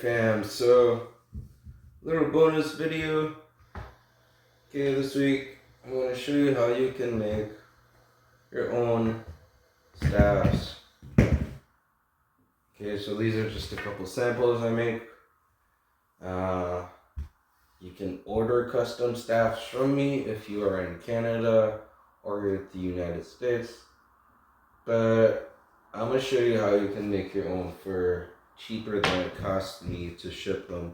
fam, so little bonus video. Okay, this week I'm going to show you how you can make your own staffs. Okay, so these are just a couple samples I make. You can order custom staffs from me if you are in Canada or the United States, but I'm going to show you how you can make your own for cheaper than it costs me to ship them,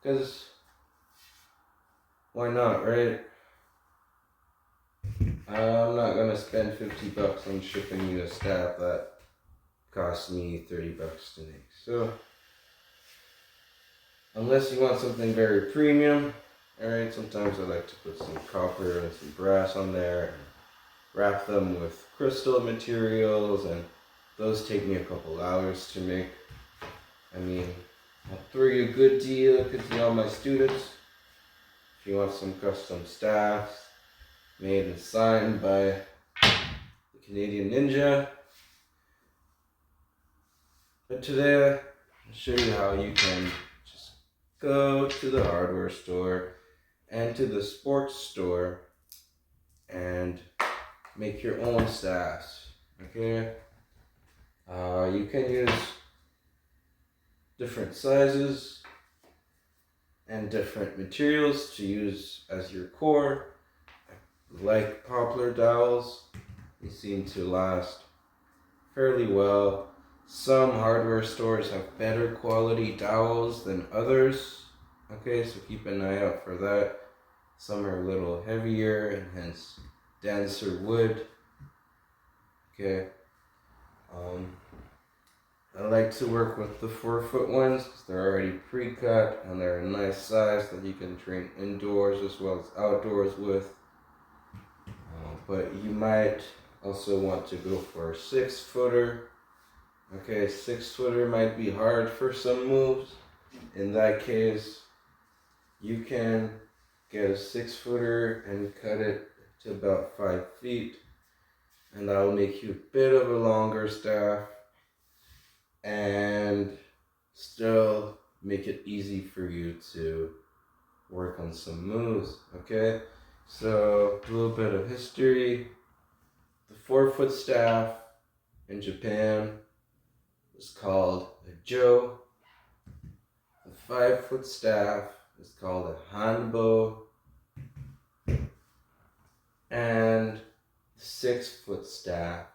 because why not, right? I'm not gonna spend $50 on shipping you a staff that cost me $30 to make. So unless you want something very premium, alright, sometimes I like to put some copper and some brass on there and wrap them with crystal materials, and those take me a couple hours to make. I mean, I'll throw you a good deal, could be all my students. If you want some custom staffs made and signed by the Canadian Ninja. But today, I'll show you how you can just go to the hardware store and to the sports store and make your own staffs, okay? You can use different sizes and different materials to use as your core. Like poplar dowels, they seem to last fairly well. Some hardware stores have better quality dowels than others, okay, so keep an eye out for that. Some are a little heavier and hence denser wood, okay. I like to work with the 4-foot ones because they're already pre-cut and they're a nice size that you can train indoors as well as outdoors with. But you might also want to go for a 6-footer. Okay, 6-footer might be hard for some moves. In that case, you can get a 6-footer and cut it to about 5 feet. And that will make you a bit of a longer staff and still make it easy for you to work on some moves, okay? So, a little bit of history. The 4-foot staff in Japan is called a jo. The 5-foot staff is called a hanbo. And the 6-foot staff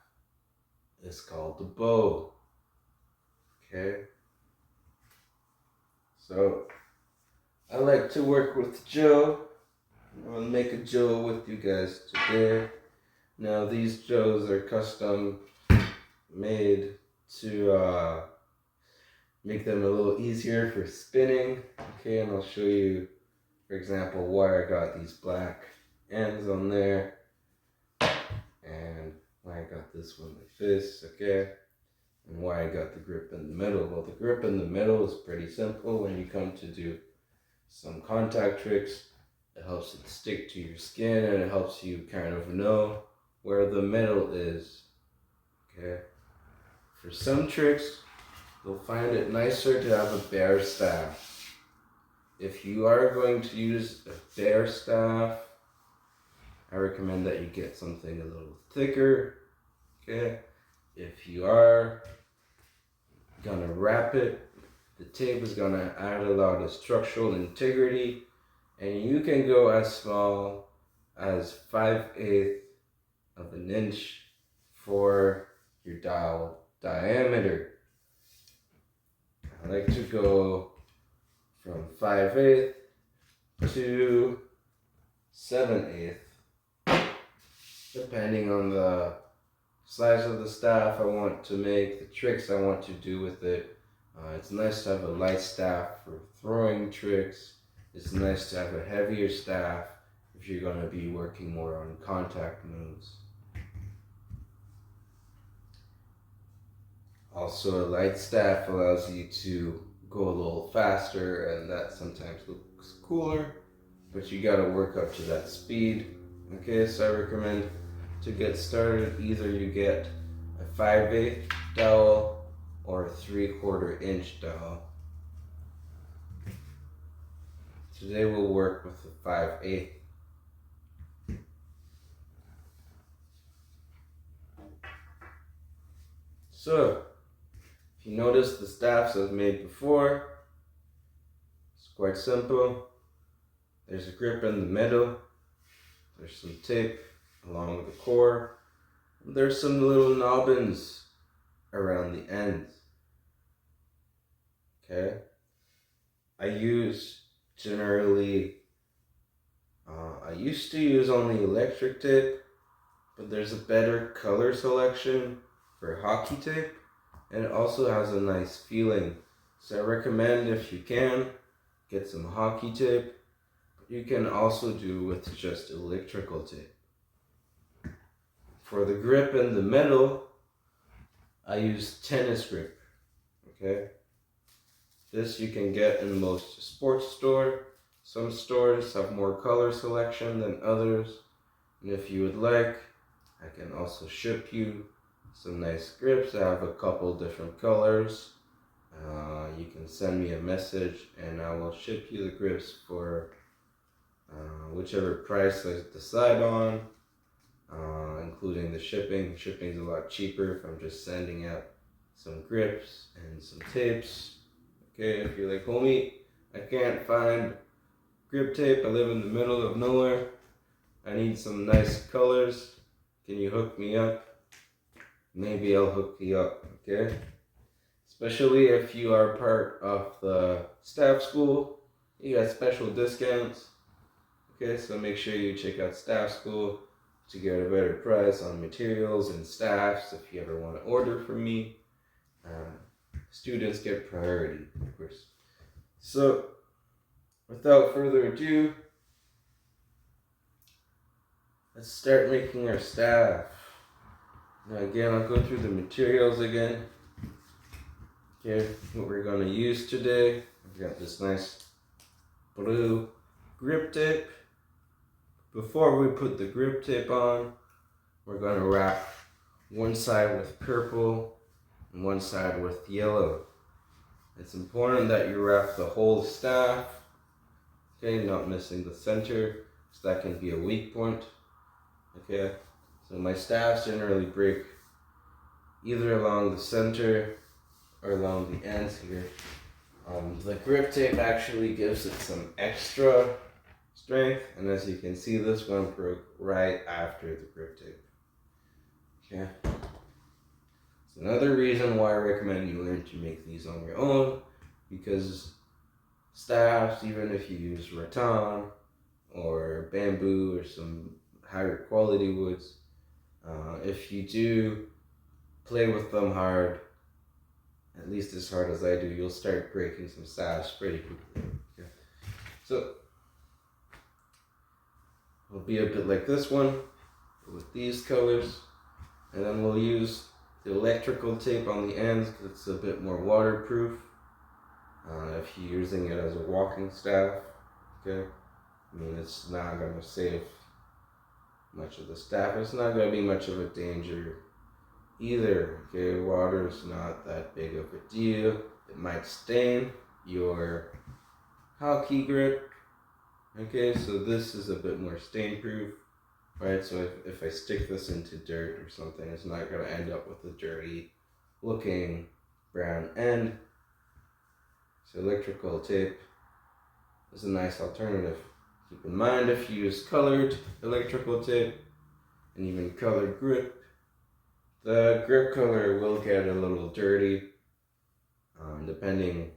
is called the bo. Okay? So, I like to work with jo. I'm going to make a jo with you guys today. Now these joes are custom made to make them a little easier for spinning. Okay, and I'll show you, for example, why I got these black ends on there and why I got this one like this, okay, and why I got the grip in the middle. Well, the grip in the middle is pretty simple. When you come to do some contact tricks, it helps it stick to your skin and it helps you kind of know where the middle is, okay? For some tricks, you'll find it nicer to have a bare staff. If you are going to use a bare staff, I recommend that you get something a little thicker, okay? If you are gonna wrap it, the tape is gonna add a lot of structural integrity, and you can go as small as 5/8 of an inch for your dowel diameter. I like to go from 5/8 to 7/8, depending on the size of the staff I want to make, the tricks I want to do with it. It's nice to have a light staff for throwing tricks. It's nice to have a heavier staff if you're going to be working more on contact moves. Also, a light staff allows you to go a little faster, and that sometimes looks cooler, but you got to work up to that speed. Okay, so I recommend to get started, either you get a 5/8 dowel or a 3/4 inch dowel. Today we'll work with the 5/8. So, if you notice the staffs I've made before, it's quite simple. There's a grip in the middle, there's some tape along the core, and there's some little knobbins around the ends. Okay? I used to use only electric tape, but there's a better color selection for hockey tape, and it also has a nice feeling. So I recommend, if you can, get some hockey tape. You can also do with just electrical tape. For the grip in the middle, I use tennis grip. Okay? This you can get in most sports stores. Some stores have more color selection than others. And if you would like, I can also ship you some nice grips. I have a couple different colors. You can send me a message and I will ship you the grips for whichever price I decide on, including the shipping. Shipping's a lot cheaper if I'm just sending out some grips and some tapes. Okay, if you're like, homie, I can't find grip tape, I live in the middle of nowhere, I need some nice colors, can you hook me up? Maybe I'll hook you up, okay? Especially if you are part of the staff school, you got special discounts. Okay, so make sure you check out staff school to get a better price on materials and staffs if you ever want to order from me. Students get priority, of course. So, without further ado, let's start making our staff. Now again, I'll go through the materials again. Okay, what we're going to use today, I've got this nice blue grip tape. Before we put the grip tape on, we're going to wrap one side with purple and one side with yellow. It's important that you wrap the whole staff, okay, not missing the center, so that can be a weak point. Okay, so my staffs generally break either along the center or along the ends here. The grip tape actually gives it some extra strength, and as you can see, this one broke right after the grip tape. Okay. It's another reason why I recommend you learn to make these on your own, because staffs, even if you use rattan or bamboo or some higher quality woods, if you do play with them hard, at least as hard as I do, you'll start breaking some staffs pretty quickly. Okay. So it'll be a bit like this one with these colors, and then we'll use the electrical tape on the ends because it's a bit more waterproof if you're using it as a walking staff. Okay, I mean, it's not going to save much of the staff. It's not going to be much of a danger either. Okay, water's not that big of a deal. It might stain your hockey grip. Okay, so this is a bit more stain proof. Right, so if I stick this into dirt or something, it's not going to end up with a dirty looking brown end. So electrical tape is a nice alternative. Keep in mind, if you use colored electrical tape and even colored grip, the grip color will get a little dirty, depending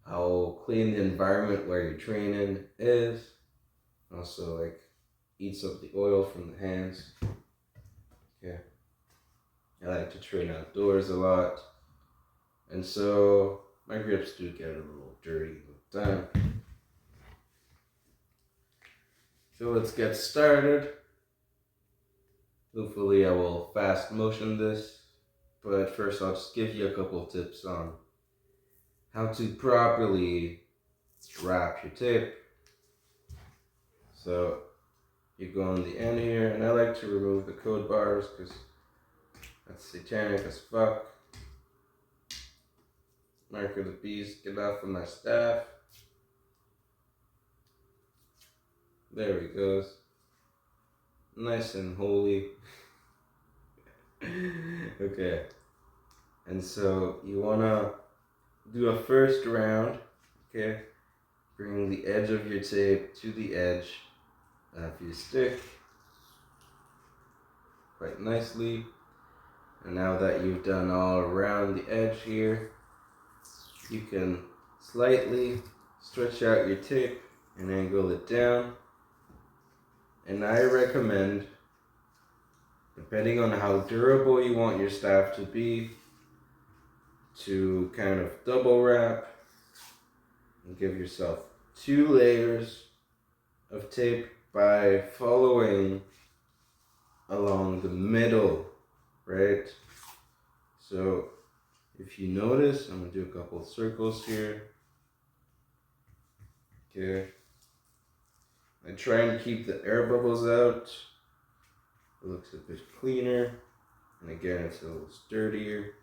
how clean the environment where you're training is. Also, like, eats up the oil from the hands. Okay. I like to train outdoors a lot, and so my grips do get a little dirty with time. So let's get started. Hopefully I will fast motion this, but first I'll just give you a couple tips on how to properly wrap your tape. So you go on the end here, and I like to remove the code bars because that's satanic as fuck. Mark of the beast, get off of my staff. There he goes. Nice and holy. Okay. And so you wanna do a first round, okay? Bring the edge of your tape to the edge of your stick quite nicely. And now that you've done all around the edge here, you can slightly stretch out your tape and angle it down. And I recommend, depending on how durable you want your staff to be, to kind of double wrap and give yourself 2 layers of tape by following along the middle, right? So if you notice, I'm gonna do a couple of circles here. Okay. I try and keep the air bubbles out. It looks a bit cleaner. And again, it's a little sturdier.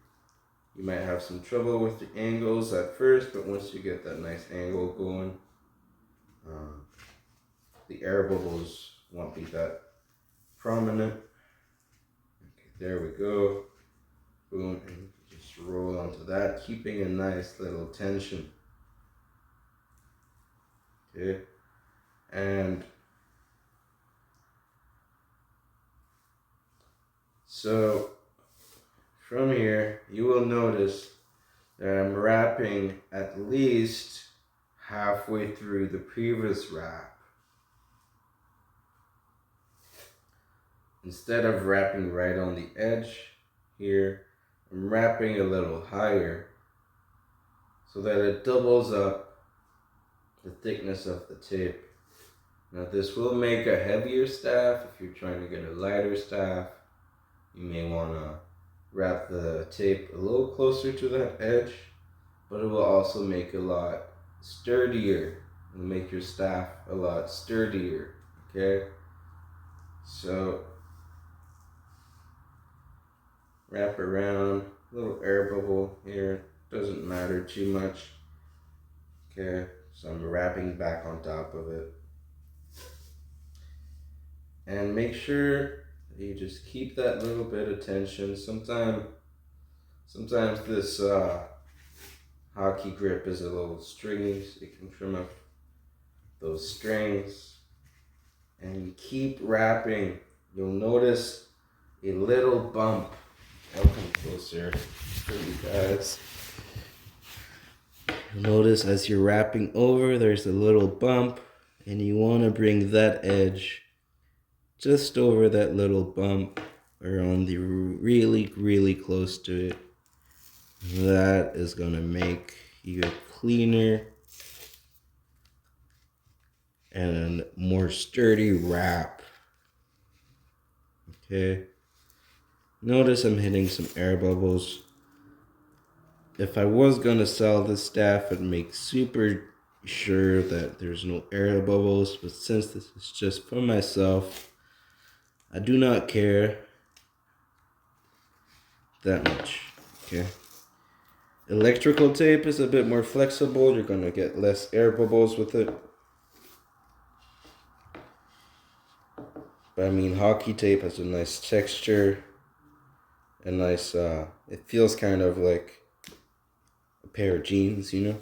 You might have some trouble with the angles at first, but once you get that nice angle going, the air bubbles won't be that prominent. Okay, there we go. Boom, and just roll onto that, keeping a nice little tension. Okay, and so from here, you will notice that I'm wrapping at least halfway through the previous wrap. Instead of wrapping right on the edge here, I'm wrapping a little higher so that it doubles up the thickness of the tape. Now this will make a heavier staff. If you're trying to get a lighter staff, you may want to wrap the tape a little closer to that edge, but it will also make it a lot sturdier. It'll make your staff a lot sturdier, okay? So wrap around, little air bubble here, doesn't matter too much. Okay, so I'm wrapping back on top of it. And make sure that you just keep that little bit of tension. Sometimes this hockey grip is a little stringy, so you can trim up those strings. And you keep wrapping. You'll notice a little bump. I'll come closer for you guys. You'll notice as you're wrapping over, there's a little bump, and you want to bring that edge just over that little bump, or on the really close to it. That is going to make you a cleaner and more sturdy wrap. Okay. Notice I'm hitting some air bubbles. If I was gonna sell this staff, I'd make super sure that there's no air bubbles, but since this is just for myself, I do not care that much, okay? Electrical tape is a bit more flexible. You're gonna get less air bubbles with it. But I mean, hockey tape has a nice texture. A nice, it feels kind of like a pair of jeans, you know?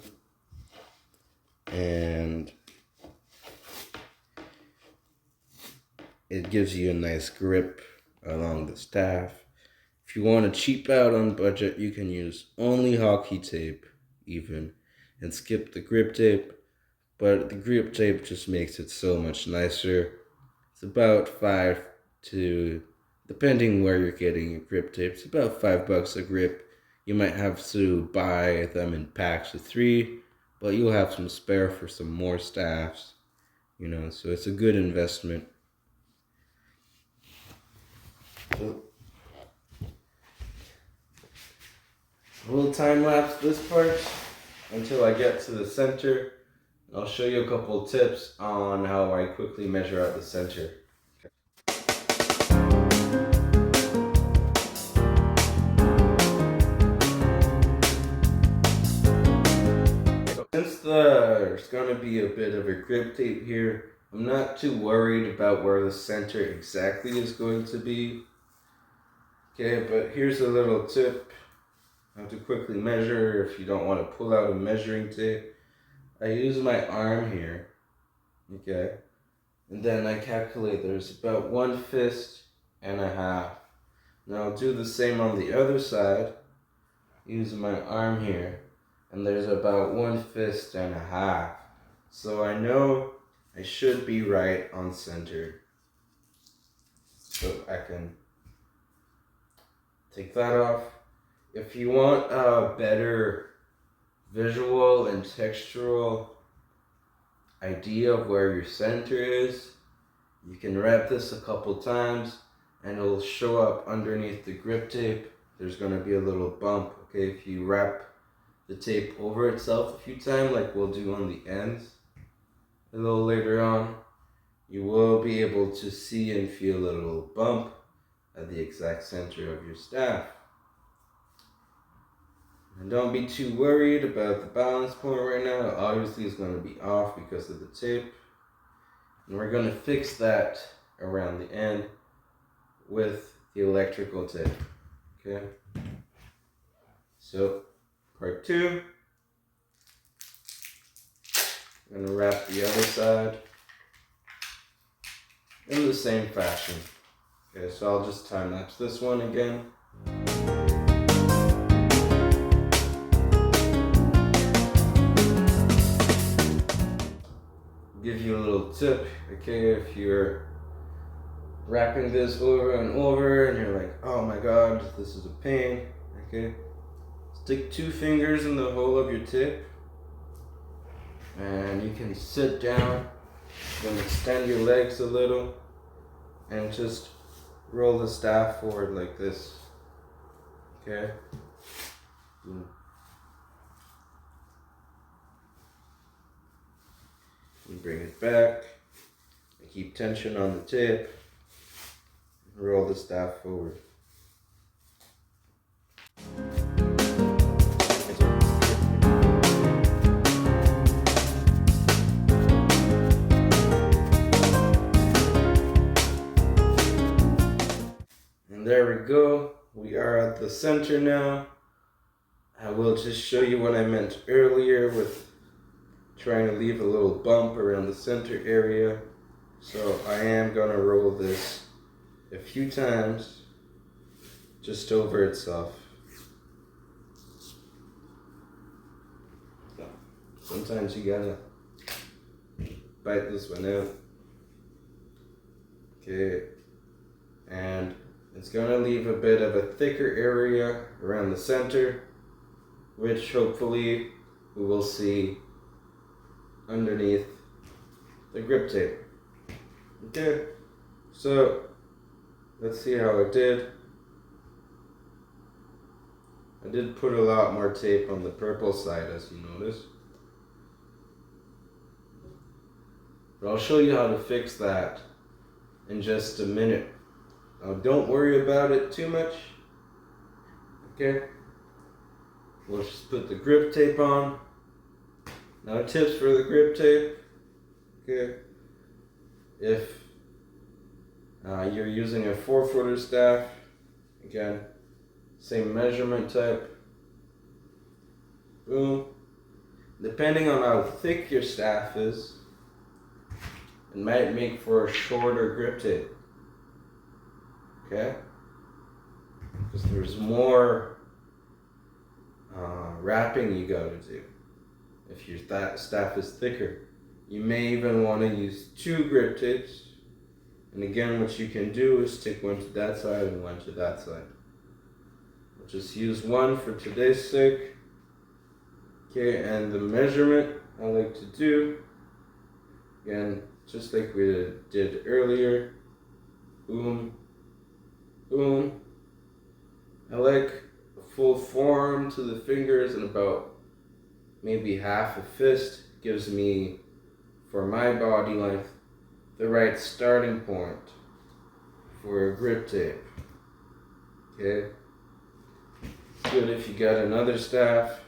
And it gives you a nice grip along the staff. If you want to cheap out on budget, you can use only hockey tape even and skip the grip tape. But the grip tape just makes it so much nicer. It's about depending where you're getting your grip tape, it's about $5 a grip. You might have to buy them in packs of 3, but you'll have some spare for some more staffs, you know, so it's a good investment. So, we'll time lapse this part until I get to the center. I'll show you a couple tips on how I quickly measure out the center. Since there's going to be a bit of a grip tape here, I'm not too worried about where the center exactly is going to be. Okay, but here's a little tip how to quickly measure if you don't want to pull out a measuring tape. I use my arm here, okay, and then I calculate there's about 1 fist and a half. Now I'll do the same on the other side, use my arm here, and there's about 1 fist and a half. So I know I should be right on center. So I can take that off. If you want a better visual and textural idea of where your center is, you can wrap this a couple times and it'll show up underneath the grip tape. There's going to be a little bump. Okay, if you wrap the tape over itself a few times, like we'll do on the ends a little later on, you will be able to see and feel a little bump at the exact center of your staff. And don't be too worried about the balance point right now. Obviously it's going to be off because of the tape. And we're going to fix that around the end with the electrical tape. Okay? So, part 2. I'm going to wrap the other side in the same fashion. Okay, so I'll just time lapse this one again. Give you a little tip, okay, if you're wrapping this over and over and you're like, oh my god, this is a pain, okay, stick 2 fingers in the hole of your tip and you can sit down, then extend your legs a little and just roll the staff forward like this, okay. You bring it back, keep tension on the tip, roll the staff forward. And there we go, we are at the center now. I will just show you what I meant earlier with trying to leave a little bump around the center area. So I am going to roll this a few times just over itself. Sometimes you gotta bite this one out. Okay, and it's going to leave a bit of a thicker area around the center, which hopefully we will see underneath the grip tape. Okay, so let's see how it did. I did put a lot more tape on the purple side, as you notice. But I'll show you how to fix that in just a minute. Now don't worry about it too much. Okay, we'll just put the grip tape on. Now tips for the grip tape. Okay, if you're using a 4-footer staff, again, same measurement type. Boom. Depending on how thick your staff is, it might make for a shorter grip tape. Okay? Because there's more wrapping you gotta do if your staff is thicker. You may even want to use 2 grip tapes. And again, what you can do is stick one to that side and one to that side. We'll just use one for today's sake. Okay, and the measurement I like to do, again, just like we did earlier. Boom, boom. I like a full forearm to the fingers and about maybe half a fist. Gives me, for my body length, the right starting point for a grip tape. Okay? It's good if you got another staff.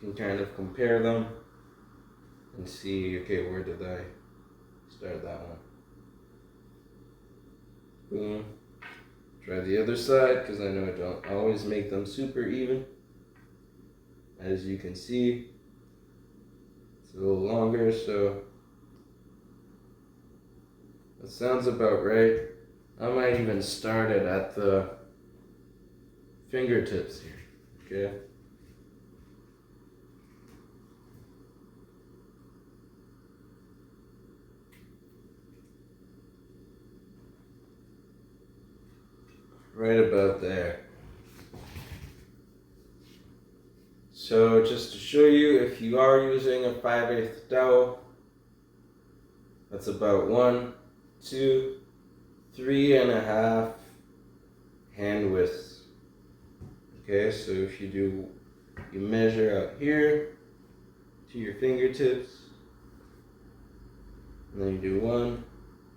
You can kind of compare them and see, okay, where did I start that one. Boom. Try the other side, because I know I don't always make them super even. As you can see, it's a little longer, so that sounds about right. I might even start it at the fingertips here, okay? Right about there. So just to show you, if you are using a 5/8 dowel, that's about 1, 2, 3.5 hand widths. Okay, so if you measure out here to your fingertips, and then you do 1,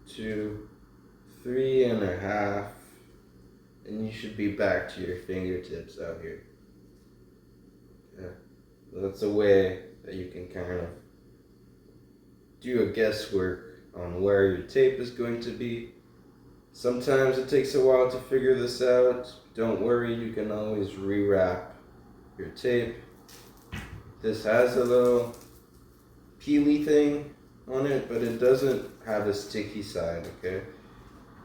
2, 3.5, and you should be back to your fingertips out here. Yeah, that's a way that you can kind of do a guesswork on where your tape is going to be. Sometimes it takes a while to figure this out. Don't worry, you can always rewrap your tape. This has a little peely thing on it, but it doesn't have a sticky side, okay?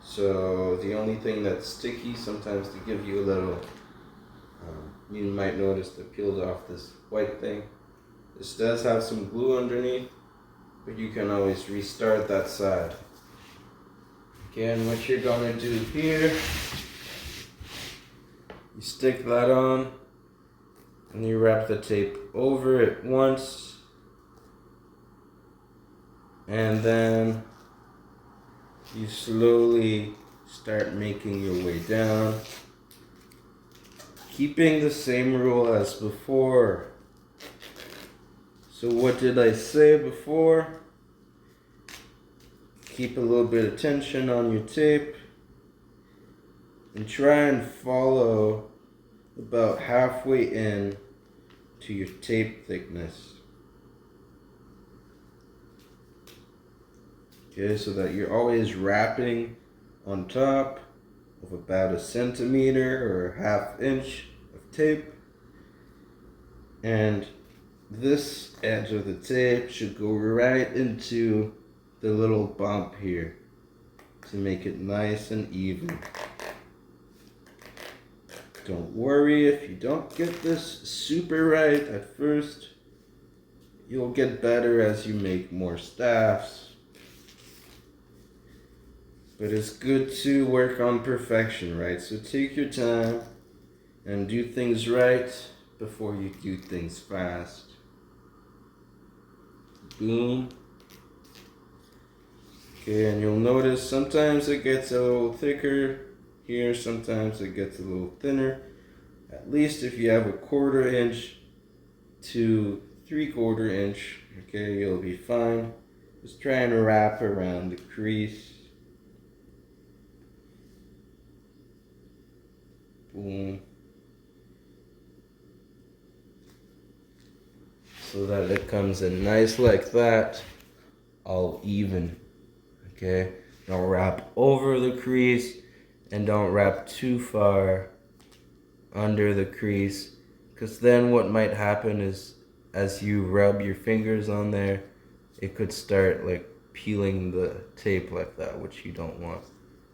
So the only thing that's sticky sometimes to give you a little, you might notice that peeled off this white thing. This does have some glue underneath, but you can always restart that side. Okay, and what you're gonna do here, you stick that on, and you wrap the tape over it once, and then you slowly start making your way down, keeping the same rule as before. So what did I say before? Keep a little bit of tension on your tape and try and follow about halfway in to your tape thickness. Okay, so that you're always wrapping on top of about 1 centimeter or 1/2 inch of tape. And this edge of the tape should go right into the little bump here to make it nice and even. Don't worry if you don't get this super right at first. You'll get better as you make more staffs. But it's good to work on perfection, right? So take your time and do things right before you do things fast. Boom. Okay, and you'll notice sometimes it gets a little thicker here, sometimes it gets a little thinner. At least if you have 1/4 inch to 3/4 inch, okay, you'll be fine. Just try and wrap around the crease. Boom. So that it comes in nice like that, all even. Okay, don't wrap over the crease and don't wrap too far under the crease, because then what might happen is as you rub your fingers on there, it could start like peeling the tape like that, which you don't want.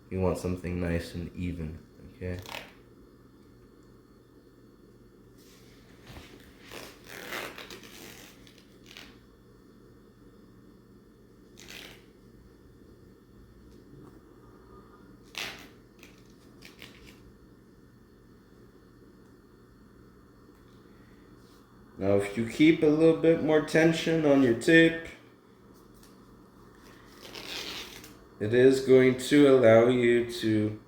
You want something nice and even, okay? Now if you keep a little bit more tension on your tape, it is going to allow you to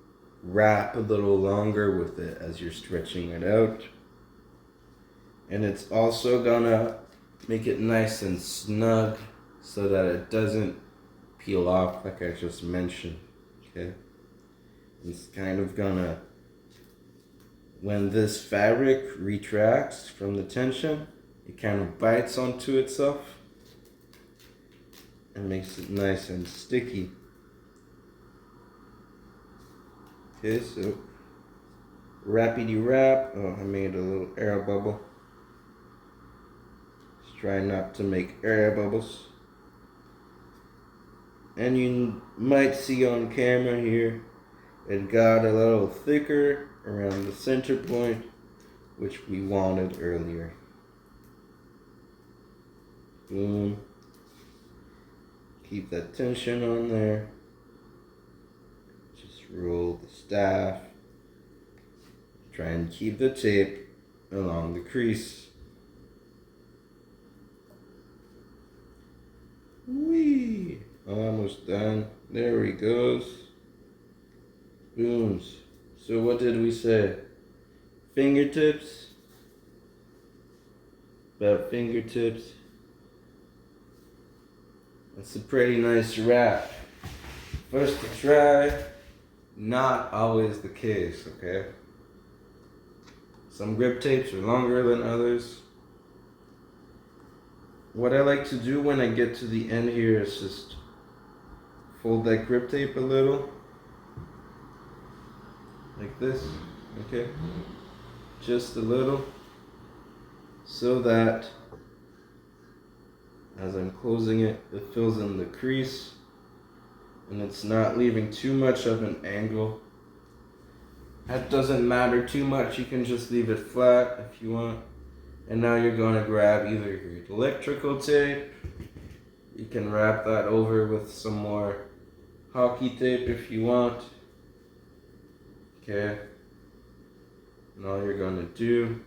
wrap a little longer with it as you're stretching it out. And it's also gonna make it nice and snug so that it doesn't peel off like I just mentioned, okay? It's kind of gonna, when this fabric retracts from the tension, it kind of bites onto itself. and makes it nice and sticky. Okay, so wrappity wrap. Oh, I made a little air bubble. Just try not to make air bubbles. And you might see on camera here, it got a little thicker around the center point, which we wanted earlier. Boom. Keep that tension on there. Just roll the staff. Try and keep the tape along the crease. Whee! Almost done. There he goes. Booms. So what did we say? Fingertips. About fingertips. That's a pretty nice wrap. First to try, not always the case, okay? Some grip tapes are longer than others. What I like to do when I get to the end here is just fold that grip tape a little. Like this, okay? Just a little. So that as I'm closing it, it fills in the crease and it's not leaving too much of an angle. That doesn't matter too much, you can just leave it flat if you want. And now you're going to grab either your electrical tape, you can wrap that over with some more hockey tape if you want. Okay, and all you're going to do,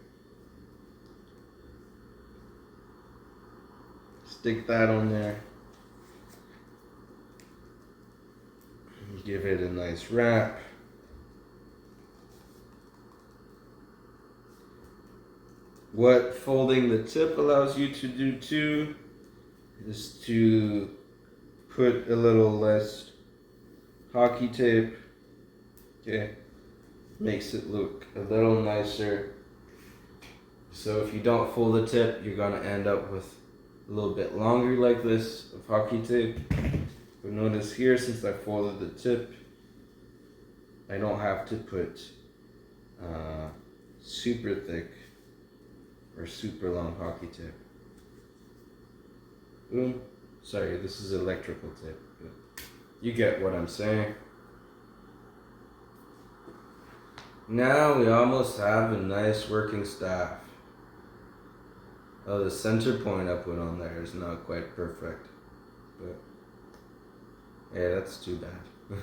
stick that on there, and give it a nice wrap. What folding the tip allows you to do too is to put a little less hockey tape. Okay, makes it look a little nicer. So if you don't fold the tip, you're gonna end up with a little bit longer like this of hockey tape. But notice here, since I folded the tip, I don't have to put super thick or super long hockey tape. Boom. Sorry, this is electrical tape. You get what I'm saying. Now we almost have a nice working staff. Oh, the center point I put on there is not quite perfect. But yeah, that's too bad.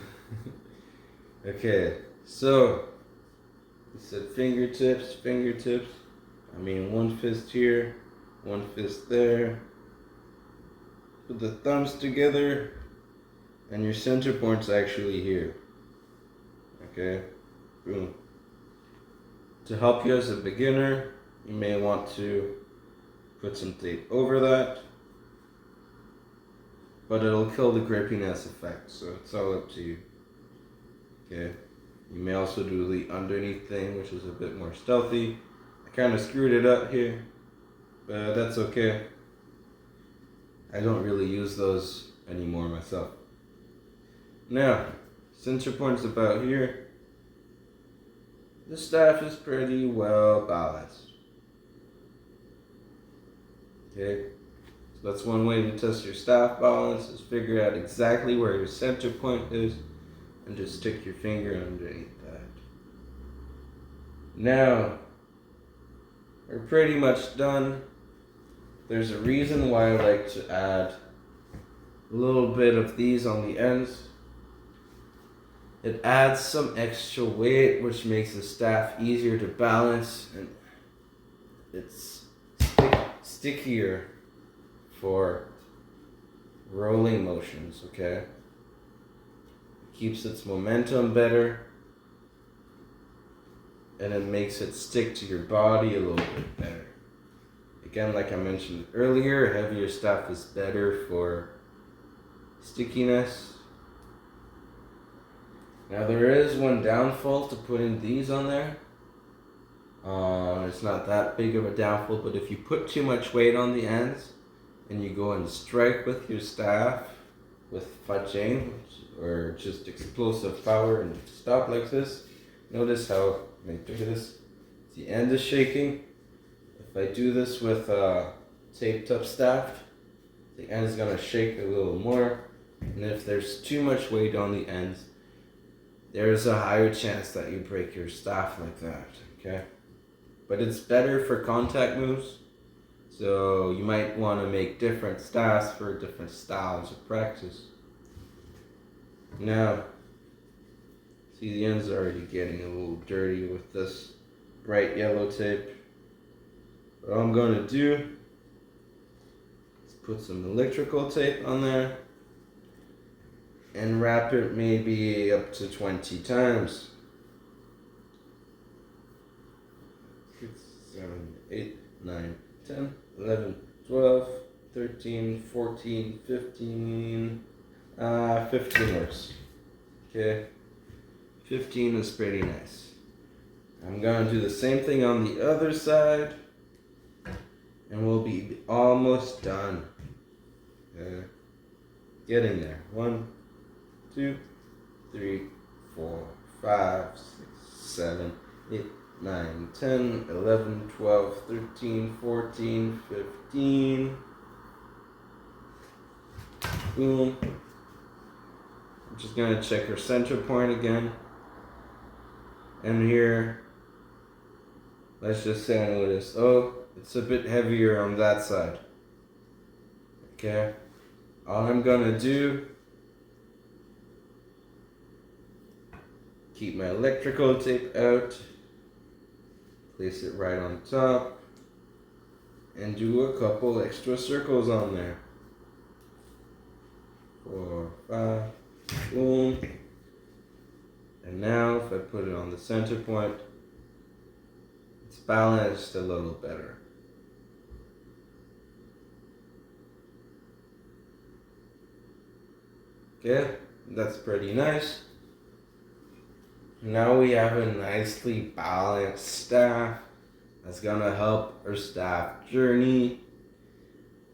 Okay, so we said fingertips. I mean, one fist here, one fist there. Put the thumbs together, and your center point's actually here. Okay, boom. To help you as a beginner, you may want to put some tape over that, but it'll kill the grippiness effect, so it's all up to you. Okay, you may also do the underneath thing, which is a bit more stealthy. I kind of screwed it up here, but that's okay. I don't really use those anymore myself. Now, center point's about here. The staff is pretty well balanced. Okay, so that's one way to test your staff balance, is figure out exactly where your center point is and just stick your finger underneath that. Now, we're pretty much done. There's a reason why I like to add a little bit of these on the ends. It adds some extra weight, which makes the staff easier to balance, and it's stickier for rolling motions, okay? It keeps its momentum better, and it makes it stick to your body a little bit better. Again, like I mentioned earlier, heavier staff is better for stickiness. Now there is one downfall to putting these on there. It's not that big of a downfall, but if you put too much weight on the ends and you go and strike with your staff, with fudging or just explosive power and stop like this. Notice how, look at this, the end is shaking. If I do this with a taped up staff, the end is gonna shake a little more. And if there's too much weight on the ends, there's a higher chance that you break your staff like that, okay? But it's better for contact moves. So you might want to make different staffs for different styles of practice. Now, see the ends are already getting a little dirty with this bright yellow tape. What I'm going to do is put some electrical tape on there and wrap it maybe up to 20 times. 6, 7, 8, 9, 10, 11, 12, 13, 14, 15, 15 works. Okay, 15 is pretty nice. I'm going to do the same thing on the other side, and we'll be almost done. Getting there. 1, 2, 3, 4, 5, 6, 7, 8, 9, 10, 11, 12, 13, 14, 15. Boom. I'm just going to check her center point again. And here, let's just say I notice, oh, it's a bit heavier on that side. Okay. All I'm going to do, keep my electrical tape out. Place it right on top and do a couple extra circles on there. 4, 5, boom. And now if I put it on the center point, it's balanced a little better. Okay, that's pretty nice. Now we have a nicely balanced staff that's gonna help our staff journey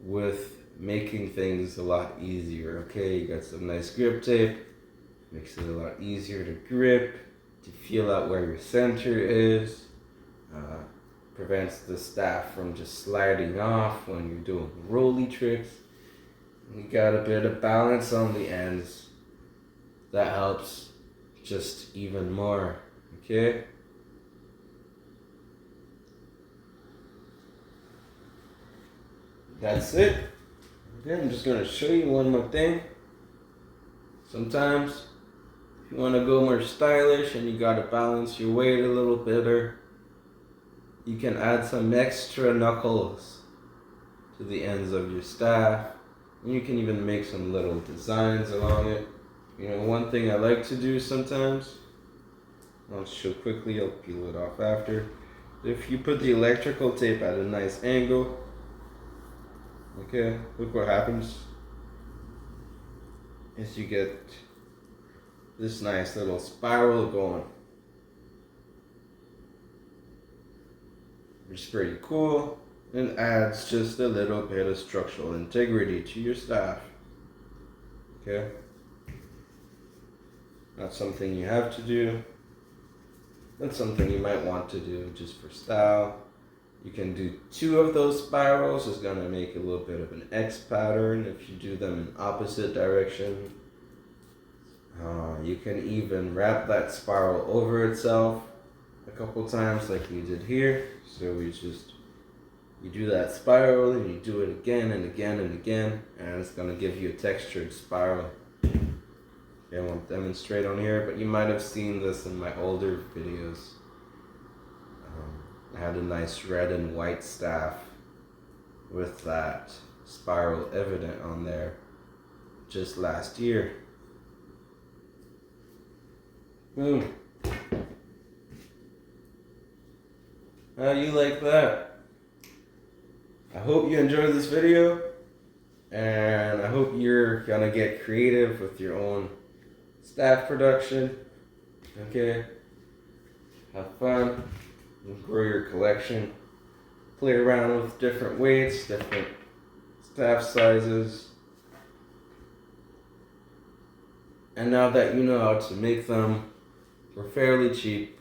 with making things a lot easier. Okay, you got some nice grip tape, makes it a lot easier to grip, to feel out where your center is, prevents the staff from just sliding off when you're doing rolly tricks. You got a bit of balance on the ends. That helps just even more, okay? That's it. Okay, I'm just gonna show you one more thing. Sometimes, if you wanna go more stylish and you gotta balance your weight a little better, you can add some extra knuckles to the ends of your staff. And you can even make some little designs along it. You know, one thing I like to do sometimes, I'll show quickly, I'll peel it off after. If you put the electrical tape at a nice angle, okay, look what happens. Is you get this nice little spiral going. It's pretty cool and adds just a little bit of structural integrity to your staff. Okay? Not something you have to do. That's something you might want to do just for style. You can do 2 of those spirals. It's going to make a little bit of an X pattern if you do them in opposite direction. You can even wrap that spiral over itself a couple times like we did here. So you do that spiral and you do it again and again and again, and it's going to give you a textured spiral. I won't demonstrate on here, but you might have seen this in my older videos. I had a nice red and white staff with that spiral evident on there just last year. Boom. How do you like that? I hope you enjoyed this video, and I hope you're gonna get creative with your own staff production. Okay, have fun, grow your collection, play around with different weights, different staff sizes, And now that you know how to make them for fairly cheap,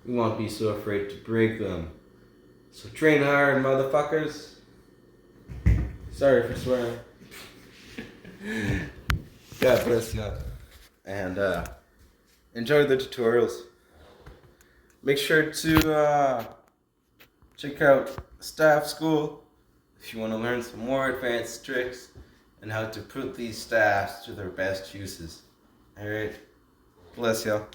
you won't be so afraid to break them. So train hard, motherfuckers. Sorry for swearing. God bless you. And enjoy the tutorials. Make sure to check out Staff School if you want to learn some more advanced tricks and how to put these staffs to their best uses. Alright, bless y'all.